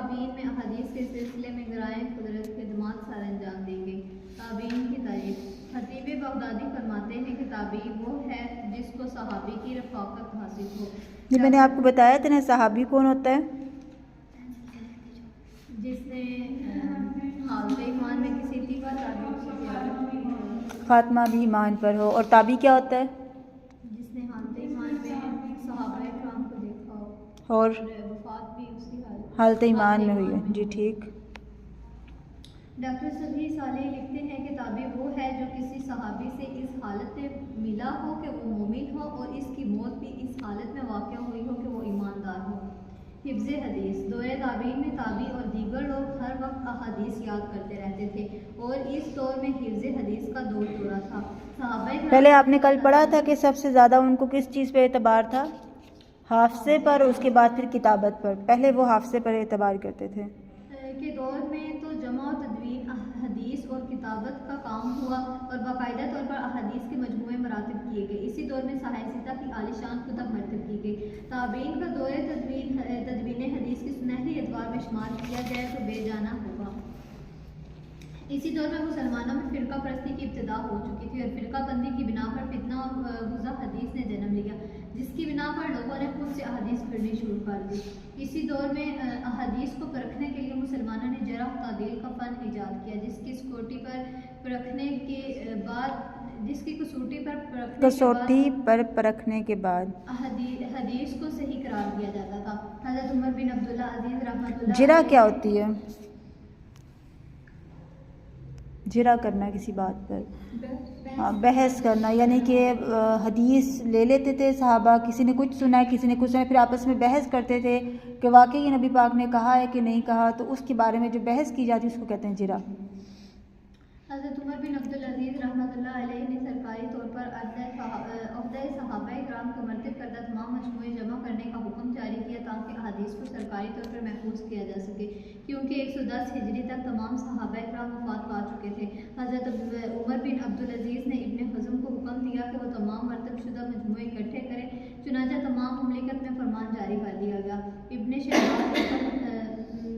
تابعین میں احادیث کے سلسلے میں گرائیں قدرت خدمات سر انجام دیں گے۔ تابعین کی تعریف۔ خطیب بغدادی فرماتے ہیں کہ تابعی وہ ہے جس کو صحابی کی رفاقت حاصل ہو۔ یہ میں نے آپ کو بتایا تھا نا، صحابی کون ہوتا ہے؟ جس نے حالت ایمان میں کسی تیغہ تابعی خاتمہ بھی ایمان پر ہو۔ اور تابعی کیا ہوتا ہے؟ جس نے حالت ایمان میں صحابہ کرام کو دیکھا ہو اور وفات بھی اسی حالت ایمان میں ہوئی ہے۔ جی ٹھیک۔ ڈاکٹر صحیح صالح لکھتے ہیں کہ تابع وہ ہے جو کسی صحابی سے اس حالت میں ملا ہو کہ وہ مومن ہو اور اس کی موت بھی اس حالت میں واقع ہوئی ہو کہ وہ ایماندار ہو۔ حفظ حدیث۔ دور تابعین میں تابعی اور دیگر لوگ ہر وقت احادیث یاد کرتے رہتے تھے اور اس دور میں حفظ حدیث کا دورہ تھا۔ صحابہ پہلے آپ نے کل پڑھا تھا کہ سب سے زیادہ ان کو کس چیز پہ اعتبار تھا؟ حافظے پر، اس کے بعد پھر کتابت پر۔ پہلے وہ حافظے پر اعتبار کرتے تھے کے دور میں تو جمع و تدوین حدیث اور کتابت کا کام ہوا اور باقاعدہ طور پر احادیث کے مجموعے مراتب کیے گئے۔ اسی دور میں صحیح ستہ کی عالی شان کتب مرتب کی گئی۔ تابعین کا دور تدوین حدیث کے سنہری ادوار میں شمار کیا جائے تو بے جانا ہوگا۔ اسی دور میں مسلمانوں میں فرقہ پرستی کی ابتدا ہو چکی تھی اور فرقہ بندی کی بنا پر فتنہ اور غزہ حدیث نے جنم لیا، جس کی بنا پر لوگوں نے خود سے احادیث پڑھنی شروع کر دی۔ اسی دور میں احادیث کو پرکھنے کے لیے مسلمانوں نے جرح و تعدیل کا فن ایجاد کیا، جس کی کسوٹی پر پرکھنے کے بعد حدیث کو صحیح قرار دیا جاتا تھا۔ حضرت عمر بن عبداللہ عزیز رحمۃ اللہ جرح کیا ہوتی ہے؟ جرح کرنا کسی بات پر، بحث کرنا، یعنی کہ حدیث لے لیتے تھے صحابہ، کسی نے کچھ سنا ہے کسی نے کچھ سنا ہے، پھر آپس میں بحث کرتے تھے کہ واقعی یہ نبی پاک نے کہا ہے کہ نہیں کہا، تو اس کے بارے میں جو بحث کی جاتی ہے اس کو کہتے ہیں جرح۔ حضرت عمر بن عبدالعزیز رحمۃ اللہ علیہ نے سرکاری طور پر عہدۂ صحابہ کرام کو مرتب کردہ تمام مجموعے جمع کرنے کا حکم جاری کیا تاکہ احادیث کو سرکاری طور پر محفوظ کیا جا سکے، کیونکہ 110 ہجری تک تمام صحابہ کرام وفات پا چکے تھے۔ حضرت عمر بن عبدالعزیز نے ابن حزم کو حکم دیا کہ وہ تمام مرتب شدہ مجموعے اکٹھے کریں، چنانچہ تمام مملکت میں فرمان جاری کر دیا گیا۔ ابن شہاب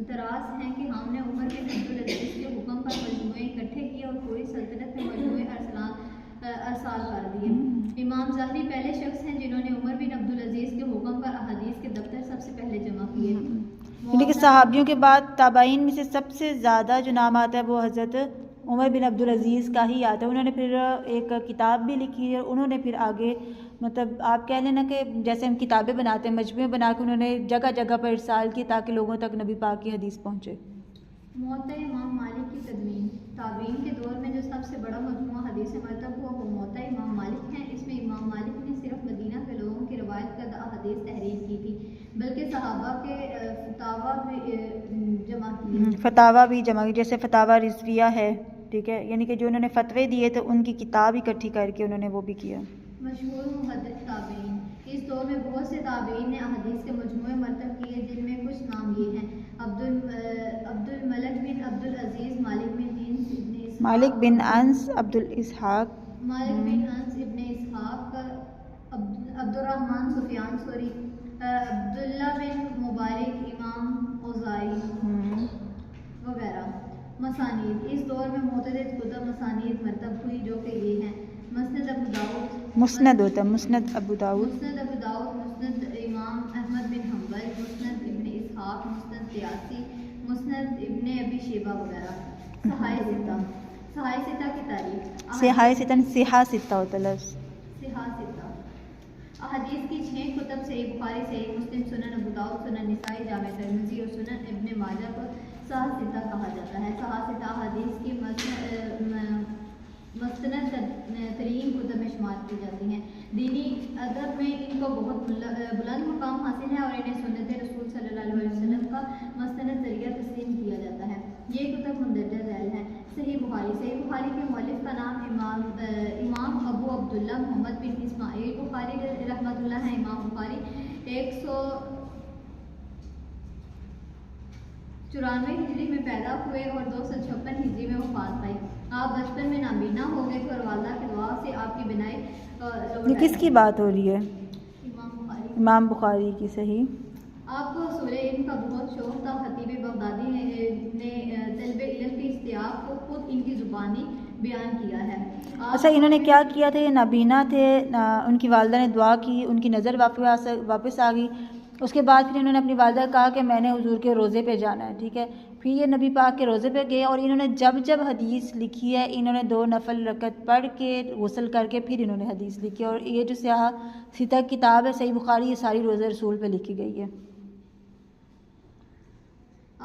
تراس ہیں کہ ہم نے عمر بن عبدالعزیز کے حکم پر مجموعے اکٹھے کیے اور پوری سلطنت میں مجموعے ارسال کر دیے۔ امام ظاہری پہلے شخص ہیں جنہوں نے عمر بن عبدالعزیز کے حکم پر احادیث کے دفتر سب سے پہلے جمع کیے۔ یعنی کہ صحابیوں کے بعد تابعین میں سے سب سے زیادہ جو نام آتا ہے وہ حضرت عمر بن عبدالعزیز کا ہی آتا ہے۔ انہوں نے پھر ایک کتاب بھی لکھی ہے، انہوں نے پھر آگے مطلب آپ کہہ لینا کہ جیسے ہم کتابیں بناتے ہیں مجموعے بنا کے انہوں نے جگہ جگہ پر ارسال کی تاکہ لوگوں تک نبی پاک کی حدیث پہنچے۔ موطا امام مالک کی تدوین۔ تابعین کے دور میں جو سب سے بڑا مجموعہ حدیث مرتب ہوا وہ موطا امام مالک ہے۔ اس میں امام مالک نے صرف مدینہ کے لوگوں کی روایت کردہ احادیث تحریر کی تھی، بلکہ صحابہ کے فتاویٰ بھی جمع کیے۔ فتاویٰ بھی جمع کی، جیسے فتاویٰ رضویہ ہے، ٹھیک ہے، یعنی کہ جو انہوں نے فتوے دیے تو ان کی کتاب اکٹھی کر کے انہوں نے وہ بھی کیا۔ مشہور محدث تابعین۔ اس دور میں بہت سے تابعین نے احادیث کے مجموعے مرتب کیے، جن میں کچھ نام یہ ہیں: عبدالملک بن عبدالعزیز، مالک بن انس، عبدالاسحاق، ابن اسحاق، عبدالرحمن سفیان ثوری، عبداللہ بن مبارک، امام اوزاعی وغیرہ۔ مسانید۔ اس دور میں متعدد کتب مسانید مرتب ہوئی جو کہ یہ ہیں: مسند ابو داؤد، مسند ہوتا ہے مسند ابو داؤد، مسند امام احمد بن حنبل، مسند ابن اسحاق، مسند طیالسی، مسند ابن ابی شیبہ وغیرہ۔ صحائح ستہ۔ صحائح ستہ کی تعریف۔ صحاح ستہ ہوتا ہے لفظ۔ صحاح ستہ احادیث کی 6 کتب صحیح بخاری، صحیح مسلم، سنن ابو داؤد، سنن نسائی، جامع ترمذی اور سنن ابن ماجہ کو صحاح ستہ کہا جاتا ہے۔ صحاح ستہ احادیث کی مستند ترین کتب میں شمار کی جاتی ہیں۔ دینی ادب میں ان کو بہت بلند مقام حاصل ہے اور انہیں سنت رسول صلی اللہ علیہ وسلم کا مستند ذریعہ تسلیم کیا جاتا ہے۔ یہ کتب مندرجہ ذیل ہیں۔ صحیح بخاری۔ صحیح بخاری کے مؤلف کا نام امام ابو عبداللہ محمد بن اسماعیل بخاری رحمۃ اللہ ہے۔ امام بخاری 194 ہجری میں پیدا ہوئے اور 256 ہجری میں وفات پائی۔ آپ بچپن میں نابینا ہو گئے تھے اور والدہ کی دعا سے آپ کی بینائی یہ کس کی بات ہو رہی ہے؟ امام بخاری۔ امام بخاری کی۔ صحیح۔ آپ کو اصول علم کا بہت شوق تھا. خطیب بغدادی نے طلب علم کی اشتیاق کو خود ان کی زبانی بیان کیا ہے. اچھا انہوں نے کیا کیا تھا؟ یہ نابینا تھے، ان کی والدہ نے دعا کی، ان کی نظر واپس آ گئی. اس کے بعد پھر انہوں نے اپنی والدہ سے کہا کہ میں نے حضور کے روضے پہ جانا ہے. ٹھیک ہے، پھر یہ نبی پاک کے روضے پہ گئے اور انہوں نے جب حدیث لکھی ہے انہوں نے 2 نفل رکعت پڑھ کے غسل کر کے پھر انہوں نے حدیث لکھی. اور یہ جو سیاہ ستہ کتاب ہے صحیح بخاری، یہ ساری روضہ رسول پہ لکھی گئی ہے.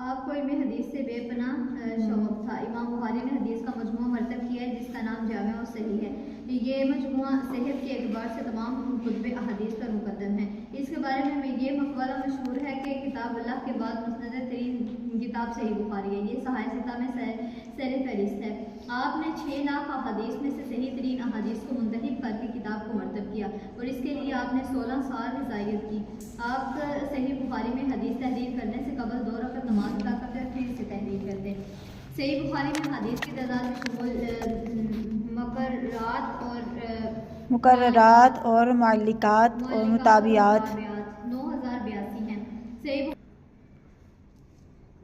آپ کو علم حدیث سے بے پناہ شوق تھا. امام بخاری نے حدیث کا مجموعہ مرتب کیا ہے جس کا نام جامع و صحیح ہے. یہ مجموعہ صحت کے اعتبار سے تمام کتب احادیث پر مقدم ہے. اس کے بارے میں یہ مقولہ مشہور ہے کہ کتاب اللہ کے بعد مسند ترین کتاب صحیح بخاری ہے. یہ صحائف ستہ میں سر فہرست ہے. آپ نے 6 لاکھ احادیث میں سے صحیح ترین احادیث کو منتخب کر کے کتاب کو مرتب کیا اور اس کے لیے آپ نے 16 سال رضائیت کی. آپ صحیح بخاری میں حدیث تحریر کرنے سے قبل 2 رکعت نماز ادا کرتے اور پھر سے تحریر کرتے. صحیح بخاری میں حدیث کی تعداد میں شمول مقررات اور معلقات اور متابعات 9082 ہیں.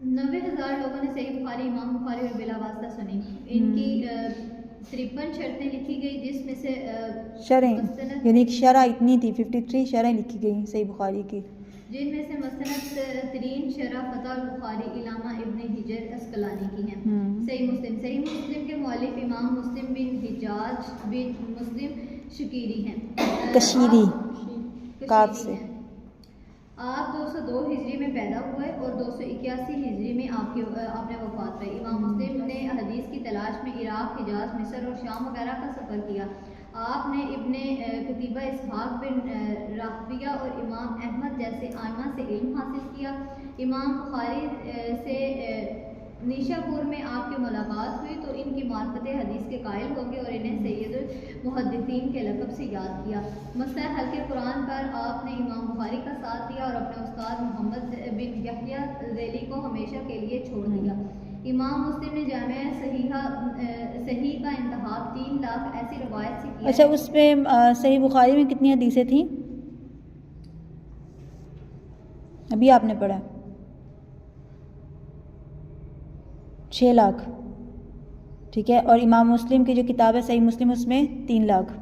90,000 لوگوں نے صحیح بخاری امام بخاری اور بلا واسطہ سنی. ان کی 53 شرطیں لکھی گئی جس میں سے شرح یعنی ایک شرح اتنی تھی، 53 شرح لکھی گئی صحیح بخاری کی، جن میں سے مستند ترین شرح فتح البخاری علامہ ابن حجر اسقلانی کی ہیں. صحیح مسلم کے مؤلف امام مسلم بن حجاج بن مسلم شکیری ہیں، کشیری کاف سے. آپ 202 ہجری میں پیدا ہوئے اور 281 ہجری میں آپ نے وفات پائی. امام مسلم نے حدیث کی تلاش میں عراق، حجاز، مصر اور شام وغیرہ کا سفر کیا. آپ نے ابن قتیبہ، اسحاق بن راہویہ اور امام احمد جیسے ائمہ سے علم حاصل کیا. امام بخاری سے نیشا پور میں آپ کی ملاقات ہوئی تو ان کی معرفت حدیث کے قائل ہو گئے اور انہیں سید المحدثین کے لقب سے یاد کیا. مسئلہ حلقہ قرآن پر آپ نے امام بخاری کا ساتھ دیا اور اپنے استاد محمد بن یحییٰ ذیلی کو ہمیشہ کے لیے چھوڑ دیا. امام مسلم نے جامع صحیح کا انتخاب 3 لاکھ ایسی روایت سے کیا. اچھا اس پہ صحیح بخاری میں کتنی حدیثیں تھیں؟ ابھی آپ نے پڑھا 6 لاکھ. ٹھیک ہے، اور امام مسلم کی جو کتاب ہے صحیح مسلم اس میں 3 لاکھ،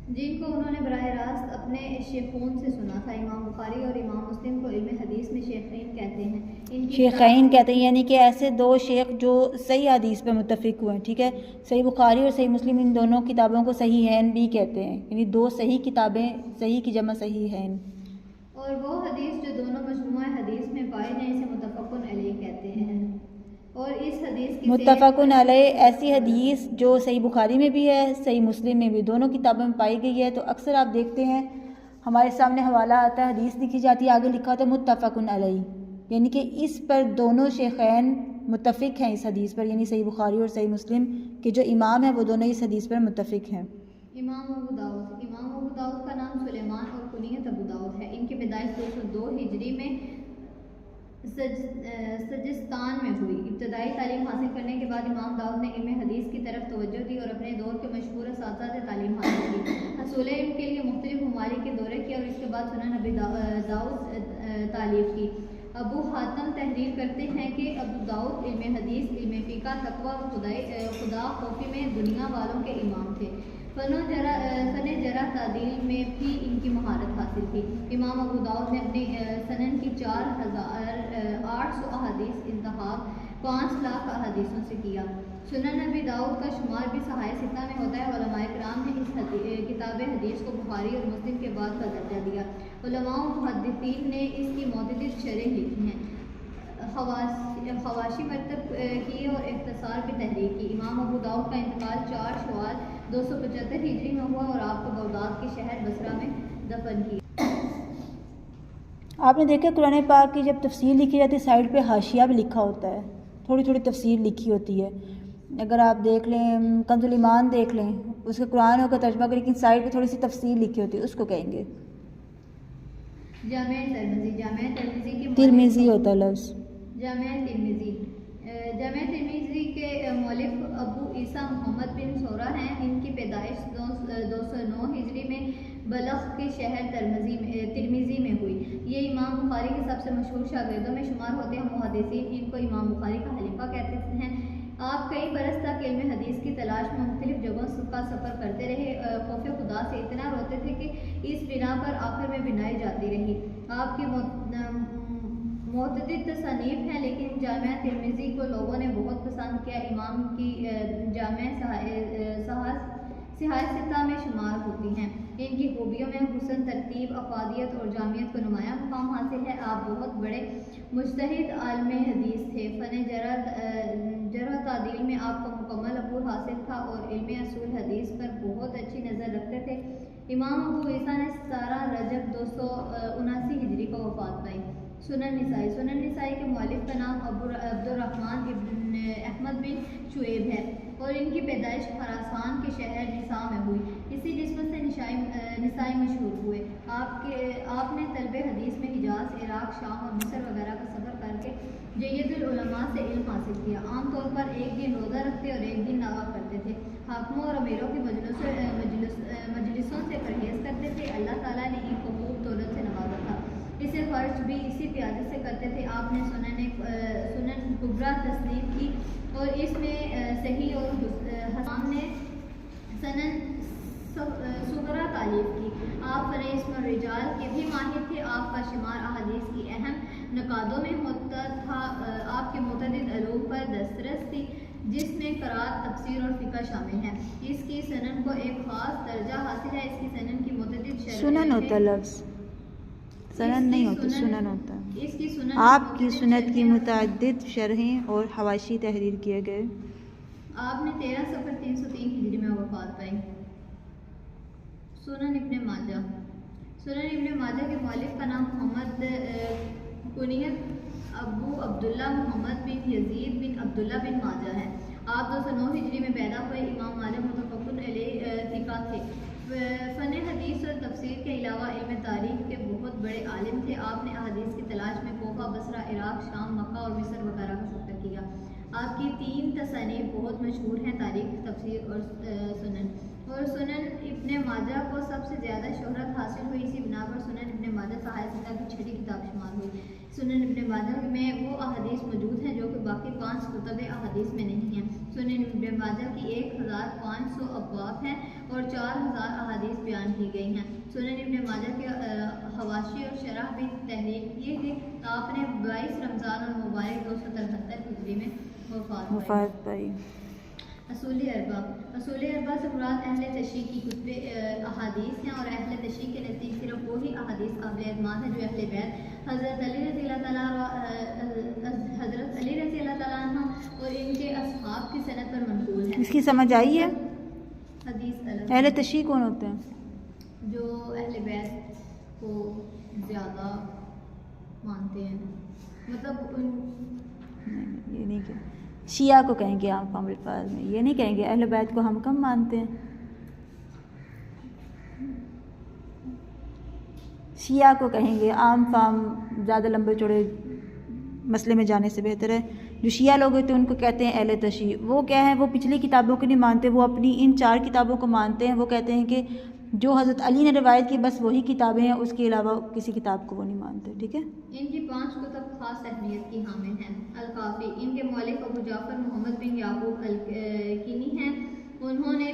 جن کو انہوں نے براہ راست اپنے شیخون سے سنا تھا. امام بخاری اور امام مسلم کو علم حدیث میں شیخین کہتے ہیں. شیخین کہتے ہیں یعنی کہ ایسے 2 شیخ جو صحیح حدیث پہ متفق ہوئے ہیں. ٹھیک ہے، صحیح بخاری اور صحیح مسلم ان دونوں کتابوں کو صحیحین بھی کہتے ہیں، یعنی 2 صحیح کتابیں، صحیح کی جمع صحیحین. اور وہ حدیث جو دونوں مجموعہ حدیث میں پائی جائیں اسے متفقن علیہ کہتے ہیں. اور اس حدیث کی متفقن علیہ ایسی حدیث جو صحیح بخاری میں بھی ہے، صحیح مسلم میں بھی، دونوں کتابوں میں پائی گئی ہے. تو اکثر آپ دیکھتے ہیں ہمارے سامنے حوالہ آتا ہے، حدیث لکھی جاتی ہے، آگے لکھا ہوتا ہے متفقن علیہ، یعنی کہ اس پر دونوں شیخین متفق ہیں اس حدیث پر، یعنی صحیح بخاری اور صحیح مسلم کے جو امام ہیں وہ دونوں اس حدیث پر متفق ہیں. امام ابو داؤد کا نام سلیمان اور کنیت ابو داؤد ہے. ان کی پیدائش 202 ہجری میں سجستان میں ہوئی. ابتدائی تعلیم حاصل کرنے کے بعد امام داؤد نے علم حدیث کی طرف توجہ دی اور اپنے دور کے مشہور اساتذہ سے تعلیم حاصل کی. حصول علم کے لیے مختلف ممالک کے دورے کیا اور اس کے بعد سنن ابی داؤد تالیف کی. ابو حاتم تحریر کرتے ہیں کہ ابو داؤد علم حدیث، علم فقہ، تقویٰ و خدا خوفی میں دنیا والوں کے امام تھے. فن جرح تعدیل میں بھی ان کی مہارت حاصل تھی. امام ابو داؤد نے اپنی سنن کی 4800 احادیث انتخاب 5 لاکھ احادیثوں سے کیا. سنن ابی داؤد کا شمار بھی صحائف ستہ میں ہوتا ہے. علماء کرام نے اس کتاب حدیث کو بخاری اور مسلم کے بعد کا درجہ دیا. علماء و محدثین نے اس کی متعدد شرح لکھی ہیں، خواشی مرتب کی اور اختصار بھی تحریر کی. امام ابو داؤد کا انتقال 4 شوال 275 ہجری میں ہوا اور آپ کو بغداد کے شہر بصرہ میں دفن کیا. آپ نے دیکھا قرآن پاک کی جب تفسیر لکھی جاتی ہے سائڈ پہ حاشیہ بھی لکھا ہوتا ہے، تھوڑی تھوڑی تفسیر لکھی ہوتی ہے. اگر آپ دیکھ لیں کنز الایمان دیکھ لیں، اس کے قرآن کا ترجمہ کریں لیکن سائڈ پہ تھوڑی سی تفسیر لکھی ہوتی ہے، اس کو کہیں گے جامع ترمذی کی ترمذی ہوتا ہے لفظ. جامع ترمذی کے مؤلف ابو عیسیٰ محمد بن سورہ ہیں. ان کی پیدائش 209 ہجری میں بلخ کے شہر ترمذی میں ہوئی. یہ سب سے مشہور شاگردوں میں شمار ہوتے ہیں محدثین ان کو امام بخاری کا حلیفہ کہتے ہیں۔ آپ کئی برس تک علم حدیث کی تلاش میں مختلف جگہوں کا سفر کرتے رہے، خوف خدا سے اتنا روتے تھے کہ اس بنا پر آخر میں بنائی جاتی رہی۔ آپ کی متعدد تصانیف ہیں لیکن جامعہ ترمذی کو لوگوں نے بہت پسند کیا۔ امام کی جامعہ صحاح ستہ میں شمار ہوتی ہیں۔ ان کی خوبیوں میں حسن ترتیب، افادیت اور جامعیت کو نمایاں مقام حاصل ہے۔ آپ بہت بڑے مجتہد عالم حدیث تھے۔ فن جرح و تعدیل میں آپ کو مکمل عبور حاصل تھا اور علم اصول حدیث پر بہت اچھی نظر رکھتے تھے۔ امام ابو عیسیٰ نے 17 رجب 279 ہجری کو وفات پائی۔ سنن نسائی کے مؤلف کا نام عبد الرحمن ابن احمد بن شعیب ہے اور ان کی پیدائش خراسان کے شہر نساء میں ہوئی۔ اسی نسبت سے نسائی مشہور ہوئے۔ آپ نے طلب حدیث میں حجاز، عراق، شام اور مصر وغیرہ کا سفر کر کے جید العلماء سے علم حاصل کیا۔ عام طور پر ایک دن روزہ رکھتے اور ایک دن نوا کرتے تھے۔ حاکموں اور امیروں کی مجلسوں سے پرہیز کرتے تھے۔ اللہ تعالیٰ نے ان کو خوب دولت سے نوازا تھا۔ اسے خرچ بھی اسی پیادے سے کرتے تھے۔ آپ نے سنن کبریٰ تصنیف کی اور اس میں صحیح اور حسان نے سنن صغریٰ تالیف کی۔ آپ فن اسم الرجال کے بھی ماہر تھے۔ آپ کا شمار احادیث کی اہم نقادوں میں ہوتا تھا۔ آپ کے متعدد علوم پر دسترس تھی جس میں قرات، تفسیر اور فقہ شامل ہیں۔ اس کی سنن کو ایک خاص درجہ حاصل ہے۔ اس کی سنن کی متعدد شرح سنن ہوتا لفظ، سنن نہیں ہوتا، سنن ہوتا ہے۔ آپ کی سنت کی متعدد شرحیں اور حواشی تحریر کیے گئے۔ آپ نے 13 صفر 303 ہجری میں وفات پائی۔ سنن ابن ماجہ کے مؤلف کا نام محمد، کنیت ابو عبداللہ محمد بن یزید بن عبداللہ بن ماجہ ہے۔ آپ 209 ہجری میں پیدا ہوئے۔ امام مالک متفق علیہ ثقہ تھے۔ فن حدیث اور تفسیر کے علاوہ علم تاریخ کے بہت بڑے عالم تھے۔ آپ نے احادیث کی تلاش میں کوفہ، بصرہ، عراق، شام، مکہ اور مصر وغیرہ کا سفر کیا۔ آپ کی 3 تصانیف بہت مشہور ہیں، تاریخ، تفسیر اور سنن۔ اور سنن ابن ماجہ کو سب سے زیادہ شہرت حاصل ہوئی، اسی بنا پر سنن ابن ماجہ صحاح ستہ کی 6ٹھی کتاب شمار ہوئی۔ سنن ابن ماجہ میں وہ احادیث موجود ہیں جو کہ باقی 5 کتب احادیث میں نہیں ہیں۔ سنن ابن ماجہ کی 1500 ابواب ہیں اور 4000 احادیث بیان کی گئی ہیں۔ سنن ابن ماجہ کے حواشی اور شرح بھی تحریر کیے گئے۔ آپ نے 22 رمضان المبارک 273 ہجری میں وفات پائی۔ اصول اربع سے مراد اہل تشیع کی کتب احادیث ہیں اور اہل تشیع کے نزدیک صرف وہی احادیث قابل اعتماد ہیں جو اہل بیت حضرت علی رضی اللہ تعالیٰ عنہ اور ان کے اصحاب کی سند پر منقول ہیں۔ اس کی سمجھ آئی ہے؟ حدیث اہل تشیع کون ہوتے ہیں؟ جو اہل بیت کو زیادہ مانتے ہیں، مطلب یہ نہیں کہ شیعہ کو کہیں گے عام الفاظ میں، یہ نہیں کہیں گے اہل بیت کو ہم کم مانتے ہیں۔ شیعہ کو کہیں گے عام فام، زیادہ لمبے چوڑے مسئلے میں جانے سے بہتر ہے۔ جو شیعہ لوگ ہوتے ہیں ان کو کہتے ہیں اہل تشیع۔ وہ کیا ہیں؟ وہ پچھلی کتابوں کو نہیں مانتے، وہ اپنی ان 4 کتابوں کو مانتے ہیں۔ وہ کہتے ہیں کہ جو حضرت علی نے روایت کی بس وہی کتابیں ہیں، اس کے علاوہ کسی کتاب کو وہ نہیں مانتے۔ ٹھیک ہے، ان کی 5 کتب خاص اہمیت کی حامل ہیں۔ الکافی، ان کے مؤلف ابو جعفر محمد بن یعقوب الکینی ہیں۔ انہوں نے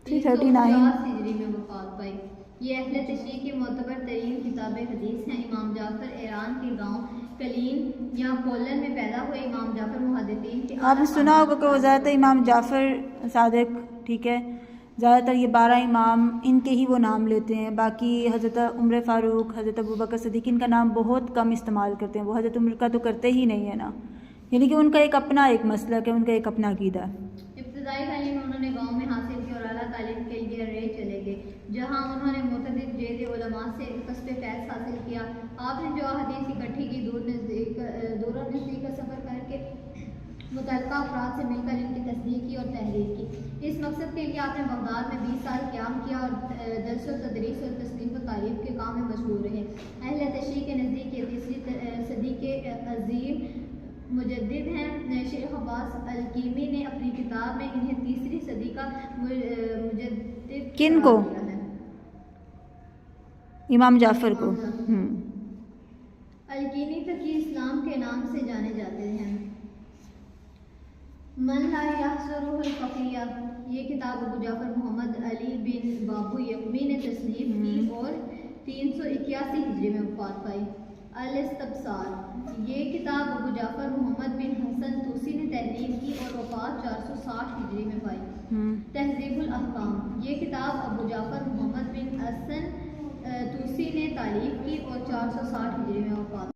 350 ہجری میں وفات پائی۔ یہ اہل تشیع کی معتبر ترین کتاب حدیث ہیں۔ امام جعفر ایران کے گاؤں کلین یا پولن میں پیدا ہوئے۔ امام جعفر محدثین کے آپ نے سنا ہوگا کہ وہ زیادہ تر امام جعفر صادق، ٹھیک ہے، زیادہ تر یہ 12 امام ان کے ہی وہ نام لیتے ہیں۔ باقی حضرت عمر فاروق، حضرت ابوبکر صدیق ان کا نام بہت کم استعمال کرتے ہیں۔ وہ حضرت عمر کا تو کرتے ہی نہیں ہے نا، یعنی کہ ان کا ایک اپنا ایک مسلک ہے، ان کا ایک اپنا عقیدہ ہے۔ ابتدائی تعلیم انہوں نے گاؤں میں حاصل کی اور اعلیٰ تعلیم کے لیے رے چلے گئے، جہاں انہوں نے متعدد جید علماء سے کسب فیض حاصل کیا۔ آپ نے جو احادیث اکٹھی کی، دور و نزدیک کا سفر کر کے متعلقہ افراد سے مل کر ان کی تصدیق کی اور تحریر کی۔ اس مقصد کے لیے آپ نے بغداد میں 20 سال قیام کیا اور درس و تدریس اور تصنیف و تعریف کے کام میں مشغول رہے۔ اہل تشیع کے نزدیک یہ 3 صدی کے عظیم مجدد ہیں۔ شیخ عباس الکیمی نے اپنی کتاب میں انہیں 3 صدی کا مجدد کن کو؟ امام جعفر کو۔ الکینی تقی اسلام کے نام سے جانے جاتے ہیں۔ من لا یحصرہ الفقیہ، یہ کتاب ابو جعفر محمد علی بن بابو یقمی نے تصنیف کی اور 381 ہجری میں وفات پائی۔ الاستبصار، یہ کتاب ابو جعفر محمد بن حسن توسی نے تحریر کی اور وفات 460 ہجری میں پائی۔ تہذیب الاحکام، یہ کتاب ابو جعفر محمد بن حسن توسی نے تالیف کی اور 460 ہجری میں وفات